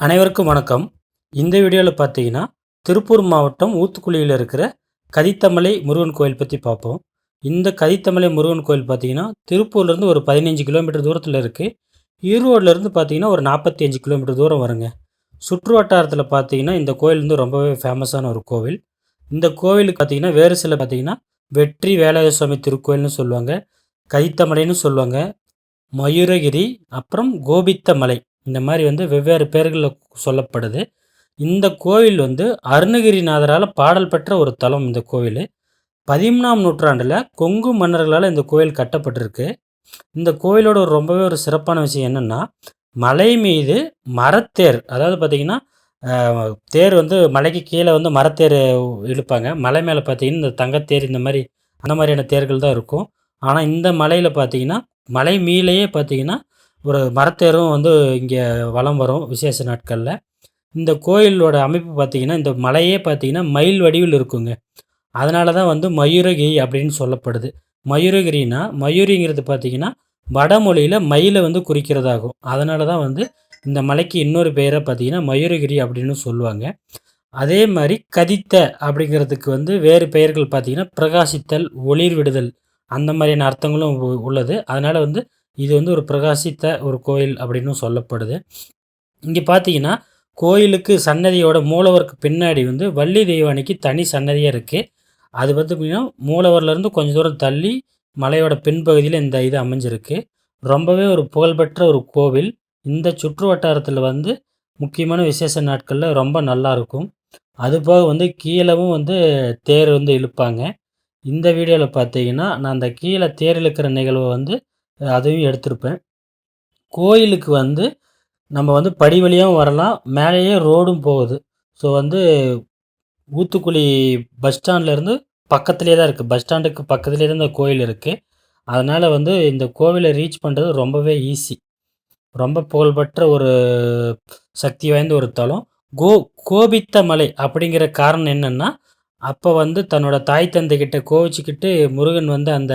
அனைவருக்கும் வணக்கம். இந்த வீடியோவில் பார்த்தீங்கன்னா, திருப்பூர் மாவட்டம் ஊத்துக்குளியில் இருக்கிற கதித்தமலை முருகன் கோயில் பற்றி பார்ப்போம். இந்த கதித்தமலை முருகன் கோயில் பார்த்தீங்கன்னா, திருப்பூர்லேருந்து ஒரு 15 கிலோமீட்டர் தூரத்தில் இருக்குது. ஈரோடுலேருந்து பார்த்தீங்கன்னா, ஒரு 45 கிலோமீட்டர் தூரம் வருங்க. சுற்று வட்டாரத்தில் பார்த்தீங்கன்னா, இந்த கோயில் வந்து ரொம்பவே ஃபேமஸான ஒரு கோவில். இந்த கோவிலுக்கு பார்த்தீங்கன்னா, வேறு சில பார்த்தீங்கன்னா, வெற்றி வேலாயுத சுவாமி திருக்கோயில்னு சொல்லுவாங்க, கதித்தமலைன்னு சொல்லுவாங்க, மயூரகிரி, அப்புறம் கோபித்த மலை. இந்த மாதிரி வந்து வெவ்வேறு பெயர்களில் சொல்லப்படுது. இந்த கோவில் வந்து அருணகிரிநாதரால் பாடல் பெற்ற ஒரு தலம். இந்த கோவில் 13ஆம் நூற்றாண்டில் கொங்கு மன்னர்களால் இந்த கோவில் கட்டப்பட்டிருக்கு. இந்த கோவிலோட ரொம்பவே ஒரு சிறப்பான விஷயம் என்னென்னா, மலை மீது மரத்தேர், அதாவது பார்த்திங்கன்னா தேர் வந்து மலைக்கு கீழே வந்து மரத்தேர் இழுப்பாங்க. மலை மேலே பார்த்திங்கன்னா இந்த தங்கத்தேர் இந்த மாதிரி அந்த மாதிரியான தேர்கள் தான் இருக்கும். ஆனால் இந்த மலையில் பார்த்திங்கன்னா மலை மீலேயே பார்த்திங்கன்னா ஒரு மரத்தேரும் வந்து இங்கே வலம் வரும் விசேஷ நாட்களில். இந்த கோயிலோட அமைப்பு பார்த்திங்கன்னா, இந்த மலையே பார்த்திங்கன்னா மயில் வடிவில் இருக்குங்க. அதனால தான் வந்து மயூரகிரி அப்படின்னு சொல்லப்படுது. மயூரகிரினா மயூரிங்கிறது பார்த்திங்கன்னா வடமொழியில் மயிலை வந்து குறிக்கிறதாகும். அதனால தான் வந்து இந்த மலைக்கு இன்னொரு பெயரை பார்த்திங்கன்னா மயூரகிரி அப்படின்னு சொல்லுவாங்க. அதே மாதிரி கதித்த அப்படிங்கிறதுக்கு வந்து வேறு பெயர்கள் பார்த்திங்கன்னா பிரகாசித்தல், ஒளிர் விடுதல் அந்த மாதிரியான அர்த்தங்களும் உள்ளது. அதனால் வந்து இது வந்து ஒரு பிரகாசித்த ஒரு கோயில் அப்படின்னு சொல்லப்படுது. இங்கே பார்த்தீங்கன்னா, கோயிலுக்கு சன்னதியோட மூலவருக்கு பின்னாடி வந்து வள்ளி தெய்வானைக்கு தனி சன்னதியாக இருக்குது. அது வந்து பார்த்திங்கன்னா மூலவர்லேருந்து கொஞ்சம் தூரம் தள்ளி மலையோட பின்பகுதியில் இந்த இது அமைஞ்சிருக்கு. ரொம்பவே ஒரு புகழ்பெற்ற ஒரு கோவில். இந்த சுற்று வட்டாரத்தில் வந்து முக்கியமான விசேஷ நாட்களில் ரொம்ப நல்லாயிருக்கும். அதுபோக வந்து கீழவும் வந்து தேர் வந்து இழுப்பாங்க. இந்த வீடியோவில் பார்த்தீங்கன்னா, நான் அந்த கீழே தேர் இழுக்கிற நிகழ்வை வந்து அதையும் எடுத்திருப்பேன். கோயிலுக்கு வந்து நம்ம வந்து படி வழியாகவும் வரலாம், மேலேயே ரோடும் போகுது. ஸோ வந்து ஊத்துக்குளி பஸ் ஸ்டாண்ட்லேருந்து பக்கத்துலேயே தான் இருக்குது. பஸ் ஸ்டாண்டுக்கு பக்கத்துலேயே தான் இந்த கோயில் இருக்குது. அதனால் வந்து இந்த கோவிலை ரீச் பண்ணுறது ரொம்பவே ஈஸி. ரொம்ப புகழ்பெற்ற ஒரு சக்தி வாய்ந்த ஒரு தலம். கோபித்த மலை அப்படிங்கிற காரணம் என்னென்னா, அப்போ வந்து தன்னோட தாய் தந்தைக்கிட்ட கோவிச்சுக்கிட்டு முருகன் வந்து அந்த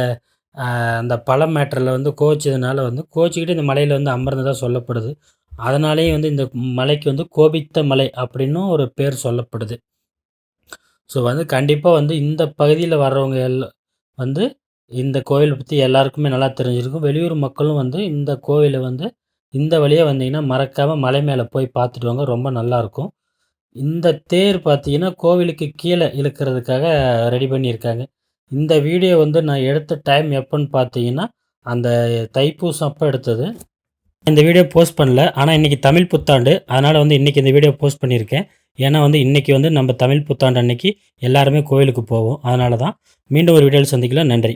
அந்த பழம் மேட்டரில் வந்து கோவிச்சதுனால வந்து கோவிச்சுக்கிட்டு இந்த மலையில் வந்து அமர்ந்ததாக சொல்லப்படுது. அதனாலேயே வந்து இந்த மலைக்கு வந்து கோபித்த மலை அப்படின்னும் ஒரு பேர் சொல்லப்படுது. ஸோ வந்து கண்டிப்பாக வந்து இந்த பகுதியில் வர்றவங்க வந்து இந்த கோவிலை பற்றி எல்லாருக்குமே நல்லா தெரிஞ்சிருக்கும். வெளியூர் மக்களும் வந்து இந்த கோவிலை வந்து இந்த வழியாக வந்தீங்கன்னா மறக்காமல் மலை மேலே போய் பார்த்துட்டு வாங்க. ரொம்ப நல்லாயிருக்கும். இந்த தேர் பார்த்தீங்கன்னா கோவிலுக்கு கீழே இழுக்கிறதுக்காக ரெடி பண்ணியிருக்காங்க. இந்த வீடியோ வந்து நான் எடுத்த டைம் எப்போன்னு பார்த்தீங்கன்னா, அந்த தைப்பூசம் அப்போ எடுத்தது. இந்த வீடியோ போஸ்ட் பண்ணல. ஆனால் இன்றைக்கி தமிழ் புத்தாண்டு. அதனால் வந்து இன்றைக்கி இந்த வீடியோ போஸ்ட் பண்ணியிருக்கேன். ஏன்னா வந்து இன்றைக்கி வந்து நம்ம தமிழ் புத்தாண்டு அன்னைக்கு எல்லாருமே கோவிலுக்கு போவோம். அதனால தான். மீண்டும் ஒரு வீடியோவில் சந்திக்கலாம். நன்றி.